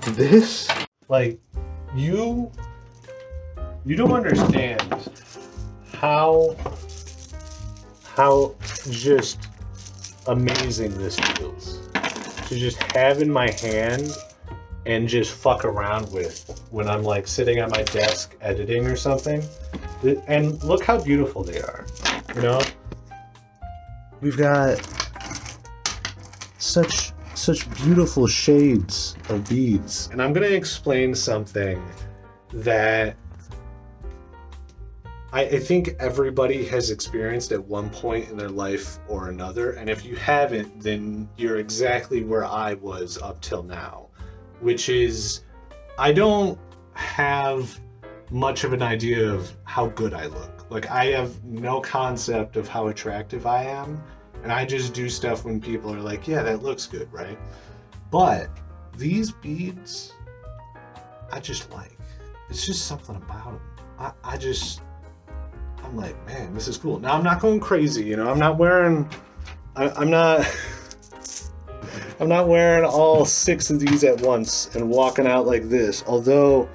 This, like, you don't understand how just amazing this feels to just have in my hand and just fuck around with when I'm like sitting at my desk editing or something. And look how beautiful they are, you know? We've got such beautiful shades of beads. And I'm gonna explain something that I think everybody has experienced at one point in their life or another. And if you haven't, then you're exactly where I was up till now, which is I don't have much of an idea of how good I look. Like, I have no concept of how attractive I am. And I just do stuff when people are like, yeah, that looks good, right? But these beads, I just like. It's just something about them. I'm like, man, this is cool. Now, I'm not going crazy, you know. I'm not wearing all 6 of these at once and walking out like this. Although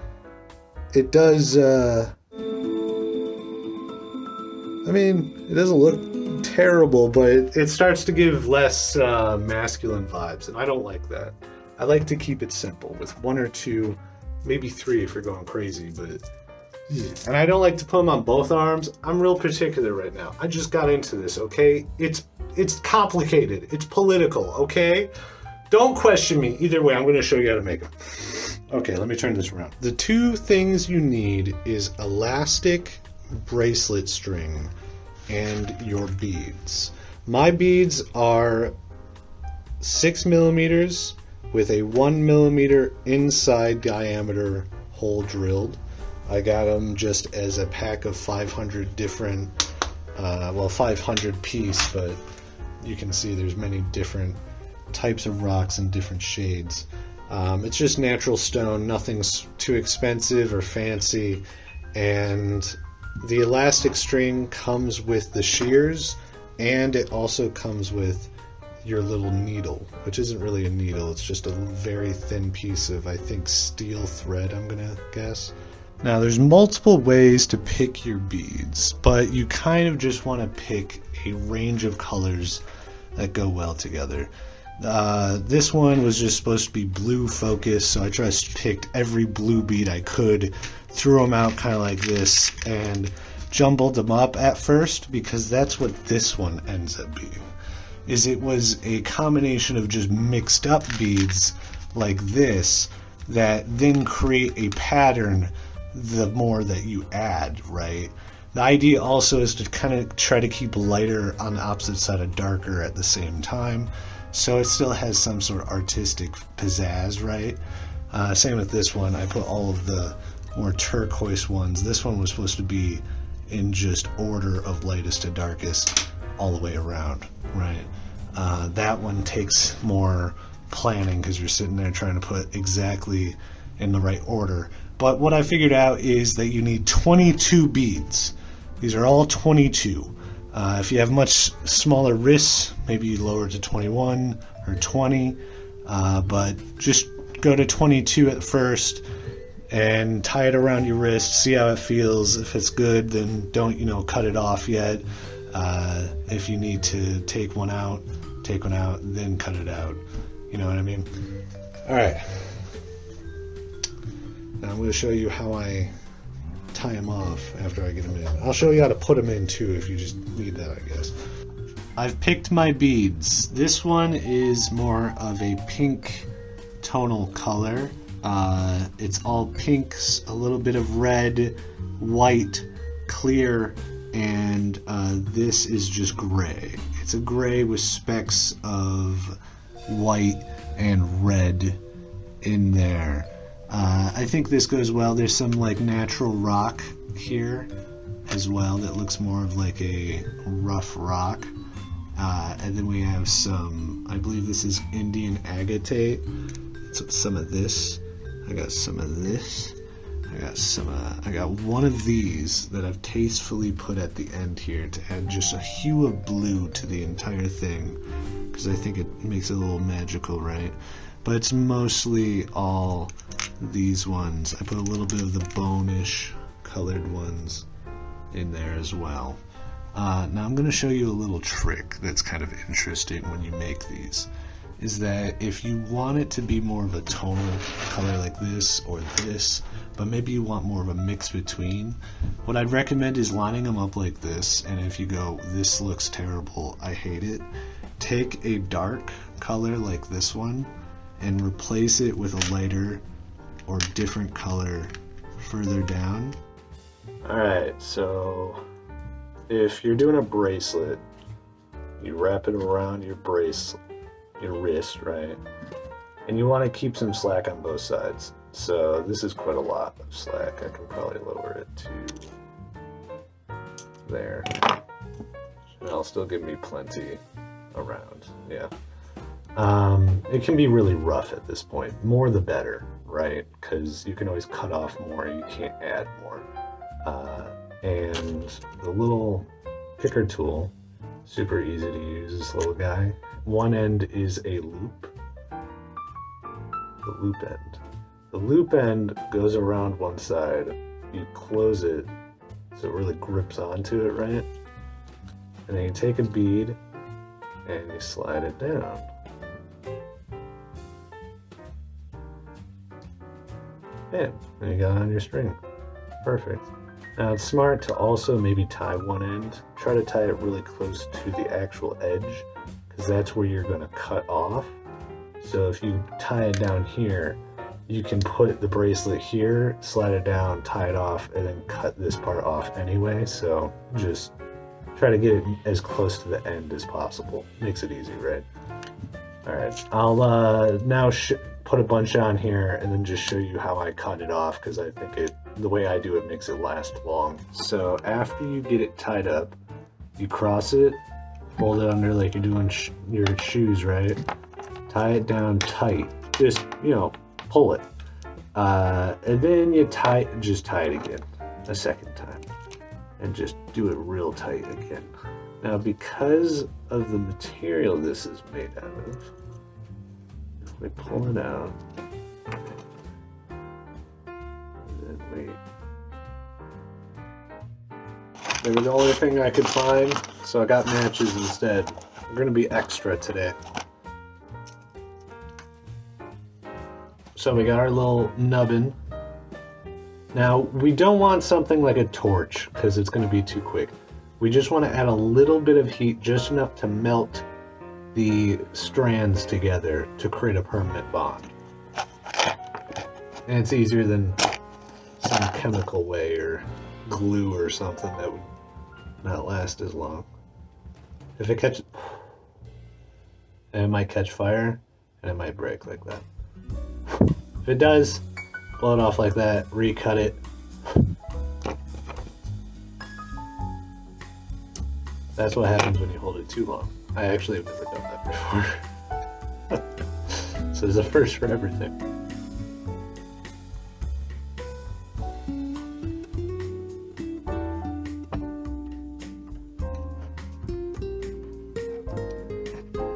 it does, I mean, it doesn't look terrible, but it starts to give less masculine vibes, and I don't like that. I like to keep it simple with 1 or 2, maybe 3 if you're going crazy, but... And I don't like to put them on both arms. I'm real particular right now. I just got into this, okay? It's complicated. It's political, okay? Don't question me. Either way, I'm going to show you how to make them. Okay, let me turn this around. The 2 things you need is elastic bracelet string and your beads. My beads are 6 millimeters with a 1 millimeter inside diameter hole drilled. I got them just as a pack of 500 different, 500 piece, but you can see there's many different types of rocks and different shades. It's just natural stone, nothing's too expensive or fancy, and the elastic string comes with the shears, and it also comes with your little needle, which isn't really a needle, it's just a very thin piece of, I think, steel thread, I'm gonna guess. Now, there's multiple ways to pick your beads, but you kind of just want to pick a range of colors that go well together. This one was just supposed to be blue focused, so I just picked every blue bead I could, threw them out kind of like this, and jumbled them up at first, because that's what this one ends up being. It was a combination of just mixed up beads like this that then create a pattern the more that you add, right? The idea also is to kind of try to keep lighter on the opposite side of darker at the same time, so it still has some sort of artistic pizzazz, right? Same with this one. I put all of the more turquoise ones. This one was supposed to be in just order of lightest to darkest all the way around, right? That one takes more planning because you're sitting there trying to put exactly in the right order. But what I figured out is that you need 22 beads. These are all 22. If you have much smaller wrists, maybe you lower it to 21 or 20, but just go to 22 at first and tie it around your wrist, see how it feels. If it's good, then don't, cut it off yet. If you need to take one out, then cut it out. You know what I mean? All right. Now I'm going to show you how I tie them off after I get them in. I'll show you how to put them in too if you just need that, I guess. I've picked my beads. This one is more of a pink tonal color. It's all pinks, a little bit of red, white, clear, and this is just gray. It's a gray with specks of white and red in there. I think this goes well. There's some like natural rock here as well that looks more of like a rough rock. And then we have some, I believe this is Indian agatate. Some of this. I got some of this. I got one of these that I've tastefully put at the end here to add just a hue of blue to the entire thing, because I think it makes it a little magical, right? but it's mostly all these ones. I put a little bit of the bone-ish colored ones in there as well. Now I'm going to show you a little trick that's kind of interesting when you make these. Is that if you want it to be more of a tonal color like this or this, but maybe you want more of a mix between, what I'd recommend is lining them up like this, and if you go, this looks terrible, I hate it, take a dark color like this one and replace it with a lighter or different color further down. Alright, so if you're doing a bracelet, you wrap it around your wrist, right? And you want to keep some slack on both sides. So this is quite a lot of slack. I can probably lower it to there. And it'll still give me plenty around. Yeah. It can be really rough at this point. More the better, right? Because you can always cut off more. You can't add more. And the little picker tool, super easy to use, this little guy. One end is a loop, the loop end. The loop end goes around one side. You close it so it really grips onto it, right? And then you take a bead and you slide it down. Bam, and you got it on your string. Perfect. Now it's smart to also maybe tie one end. Try to tie it really close to the actual edge, because that's where you're going to cut off. So if you tie it down here, you can put the bracelet here, slide it down, tie it off, and then cut this part off anyway. So just try to get it as close to the end as possible. Makes it easy, right? Alright, I'll now put a bunch on here and then just show you how I cut it off, because I think the way I do it makes it last long. So after you get it tied up, you cross it, fold it under like you're doing your shoes, right? Tie it down tight. Just, pull it. And then you just tie it again a second time. And just do it real tight again. Now, because of the material this is made out of, if we pull it out, and then wait. They were the only thing I could find, so I got matches instead. We're going to be extra today. So we got our little nubbin. Now, we don't want something like a torch, because it's going to be too quick. We just want to add a little bit of heat, just enough to melt the strands together to create a permanent bond. And it's easier than some chemical way or glue or something that would not last as long. If it catches, it might catch fire and it might break like that. If it does, blow it off like that, recut it. That's what happens when you hold it too long. I actually have never done that before. So there's a first for everything.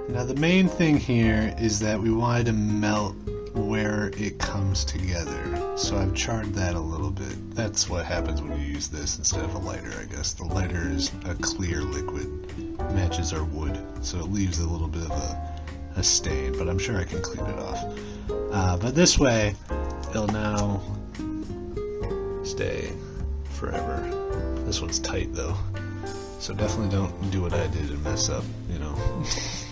Now the main thing here is that we wanted to melt where it comes together. So I've charred that a little bit. That's what happens when you use this instead of a lighter, I guess. The lighter is a clear liquid. Matches our wood, so it leaves a little bit of a stain, but I'm sure I can clean it off. But this way, it'll now stay forever. This one's tight though, so definitely don't do what I did and mess up,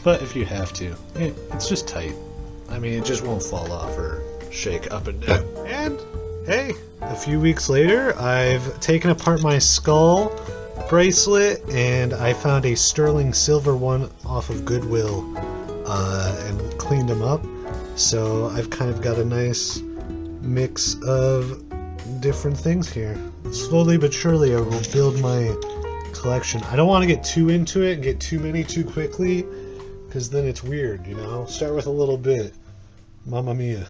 But if you have to, it's just tight. I mean, it just won't fall off or shake up and down. And, hey, a few weeks later, I've taken apart my skull bracelet, and I found a sterling silver one off of Goodwill and cleaned them up. So I've kind of got a nice mix of different things here. Slowly but surely, I will build my collection. I don't want to get too into it and get too many too quickly, because then it's weird, Start with a little bit. Mamma mia.